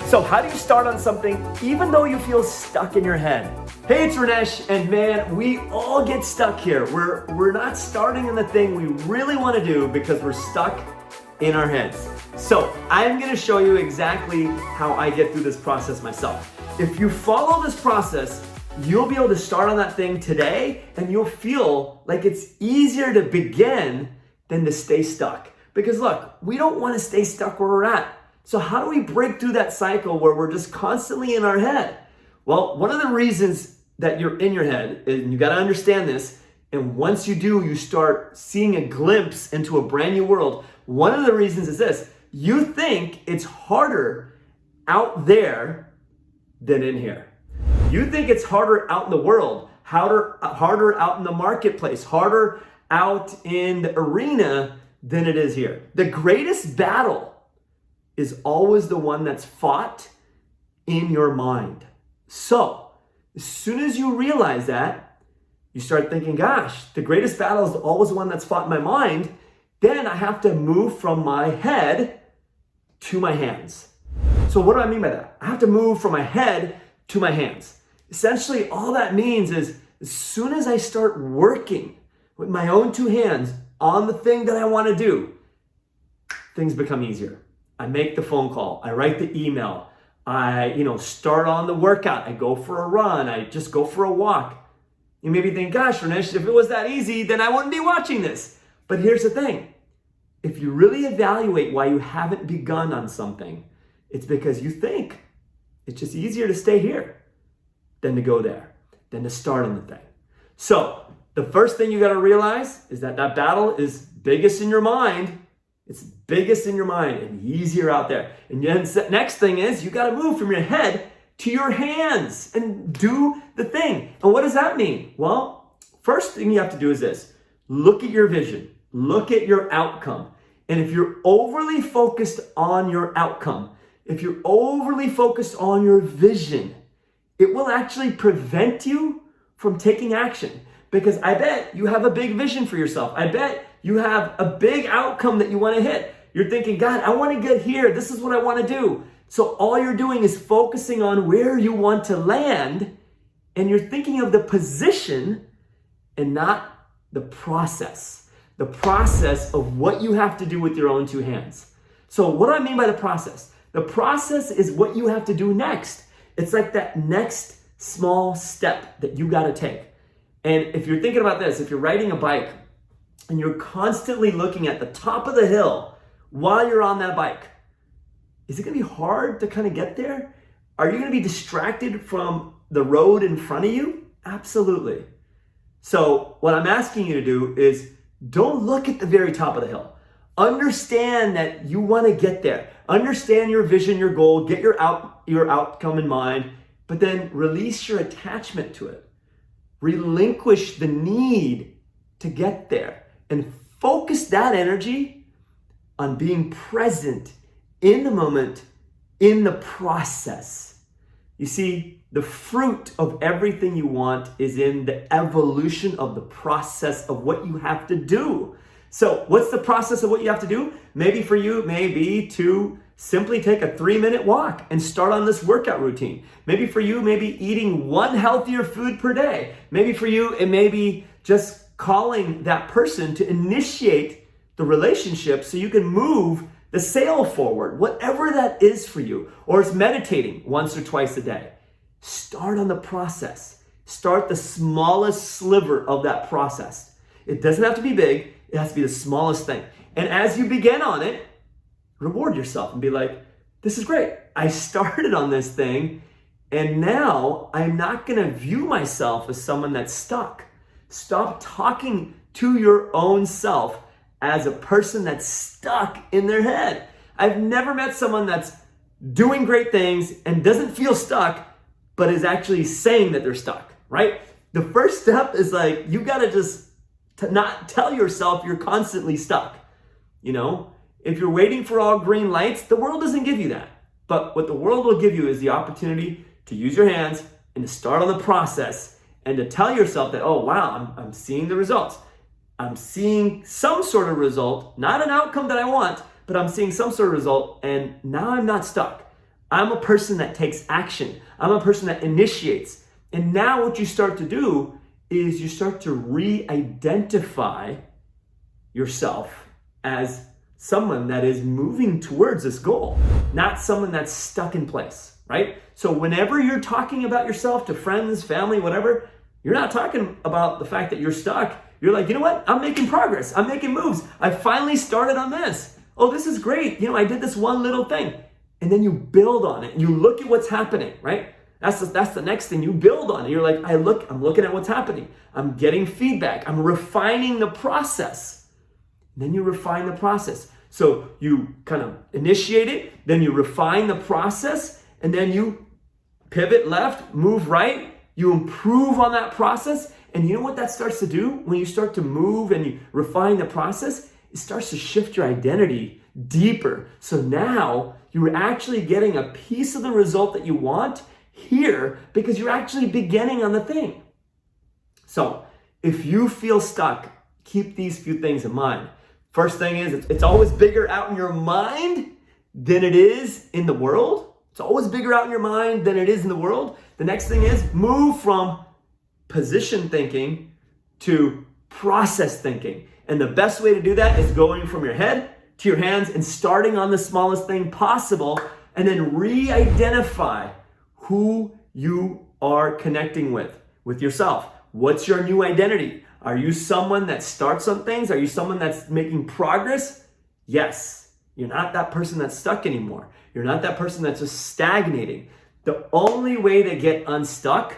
So how do you start on something even though you feel stuck in your head? Hey, it's Ranesh, and man, we all get stuck here. We're not starting on the thing we really want to do because we're stuck in our heads. So I'm going to show you exactly how I get through this process myself. If you follow this process, you'll be able to start on that thing today, and you'll feel like it's easier to begin than to stay stuck. Because look, we don't want to stay stuck where we're at. So how do we break through that cycle where we're just constantly in our head? Well, one of the reasons that you're in your head, and you got to understand this, and once you do, you start seeing a glimpse into a brand new world. One of the reasons is this: you think it's harder out there than in here. You think it's harder out in the world, harder out in the marketplace, harder out in the arena than it is here. The greatest battle is always the one that's fought in your mind. So, as soon as you realize that, you start thinking, gosh, the greatest battle is always the one that's fought in my mind. Then I have to move from my head to my hands. So what do I mean by that? I have to move from my head to my hands. Essentially, all that means is as soon as I start working with my own two hands on the thing that I want to do, things become easier. I make the phone call, I write the email, I start on the workout, I go for a run, I just go for a walk. You maybe think, gosh, Ranesh, if it was that easy, then I wouldn't be watching this. But here's the thing. If you really evaluate why you haven't begun on something, it's because you think it's just easier to stay here than to go there, than to start on the thing. So the first thing you got to realize is that battle is biggest in your mind. It's biggest in your mind and easier out there. And then the next thing is you got to move from your head to your hands and do the thing. And what does that mean? Well, first thing you have to do is this: look at your vision, look at your outcome. And if you're overly focused on your outcome, if you're overly focused on your vision, it will actually prevent you from taking action. Because I bet you have a big vision for yourself. I bet you have a big outcome that you want to hit. You're thinking, God, I want to get here. This is what I want to do. So all you're doing is focusing on where you want to land, and you're thinking of the position and not the process. The process of what you have to do with your own two hands. So what do I mean by the process? The process is what you have to do next. It's like that next small step that you got to take. And if you're thinking about this, if you're riding a bike and you're constantly looking at the top of the hill while you're on that bike, is it going to be hard to kind of get there? Are you going to be distracted from the road in front of you? Absolutely. So what I'm asking you to do is don't look at the very top of the hill. Understand that you want to get there. Understand your vision, your goal, get your outcome in mind, but then release your attachment to it. Relinquish the need to get there and focus that energy on being present in the moment, in the process. You see, the fruit of everything you want is in the evolution of the process of what you have to do. So what's the process of what you have to do? Maybe for you, it may be to simply take a 3-minute walk and start on this workout routine. Maybe for you, maybe eating one healthier food per day. Maybe for you, it may be just calling that person to initiate the relationship so you can move the sale forward, whatever that is for you. Or it's meditating once or twice a day. Start on the process. Start the smallest sliver of that process. It doesn't have to be big. It has to be the smallest thing. And as you begin on it, reward yourself and be like, this is great. I started on this thing, and now I'm not going to view myself as someone that's stuck. Stop talking to your own self as a person that's stuck in their head. I've never met someone that's doing great things and doesn't feel stuck, but is actually saying that they're stuck, right? The first step is like, you got to just not tell yourself you're constantly stuck. If you're waiting for all green lights, the world doesn't give you that. But what the world will give you is the opportunity to use your hands and to start on the process and to tell yourself that, oh, wow, I'm seeing the results. I'm seeing some sort of result, not an outcome that I want, but I'm seeing some sort of result, and now I'm not stuck. I'm a person that takes action. I'm a person that initiates. And now what you start to do is you start to re-identify yourself as someone that is moving towards this goal, not someone that's stuck in place, right? So whenever you're talking about yourself to friends, family, whatever, you're not talking about the fact that you're stuck. You're like, you know what? I'm making progress. I'm making moves. I finally started on this. Oh, this is great. I did this one little thing. And then you build on it. You look at what's happening, right? That's the next thing. You build on it. You're like, I'm looking at what's happening. I'm getting feedback. I'm refining the process. Then you refine the process. So you kind of initiate it, then you refine the process, and then you pivot left, move right, you improve on that process. And you know what that starts to do? When you start to move and you refine the process, it starts to shift your identity deeper. So now you're actually getting a piece of the result that you want here because you're actually beginning on the thing. So if you feel stuck, keep these few things in mind. First thing is, it's always bigger out in your mind than it is in the world. It's always bigger out in your mind than it is in the world. The next thing is move from position thinking to process thinking. And the best way to do that is going from your head to your hands and starting on the smallest thing possible, and then re-identify who you are connecting with yourself. What's your new identity? Are you someone that starts on things? Are you someone that's making progress? Yes. You're not that person that's stuck anymore. You're not that person that's just stagnating. The only way to get unstuck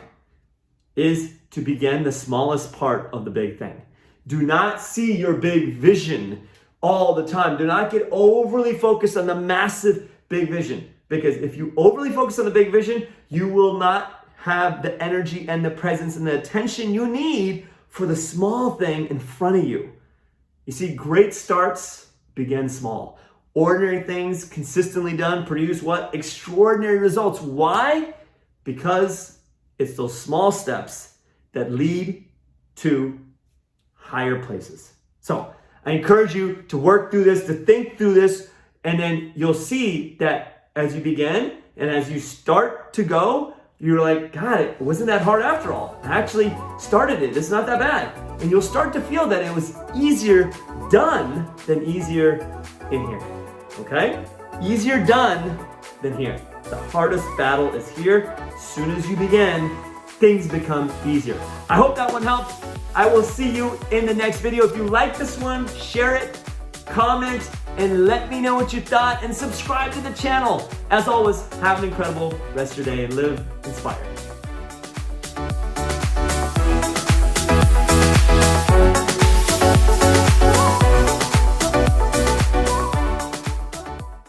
is to begin the smallest part of the big thing. Do not see your big vision all the time. Do not get overly focused on the massive big vision, because if you overly focus on the big vision, you will not have the energy and the presence and the attention you need for the small thing in front of you. You see, great starts begin small. Ordinary things consistently done produce what? Extraordinary results. Why? Because it's those small steps that lead to higher places. So I encourage you to work through this, to think through this, and then you'll see that as you begin and as you start to go, you're like, God, it wasn't that hard after all. I actually started it. It's not that bad. And you'll start to feel that it was easier done than easier in here. Okay? Easier done than here. The hardest battle is here. As soon as you begin, things become easier. I hope that one helped. I will see you in the next video. If you like this one, share it, comment, and let me know what you thought, and subscribe to the channel. As always, have an incredible rest of your day and live inspired.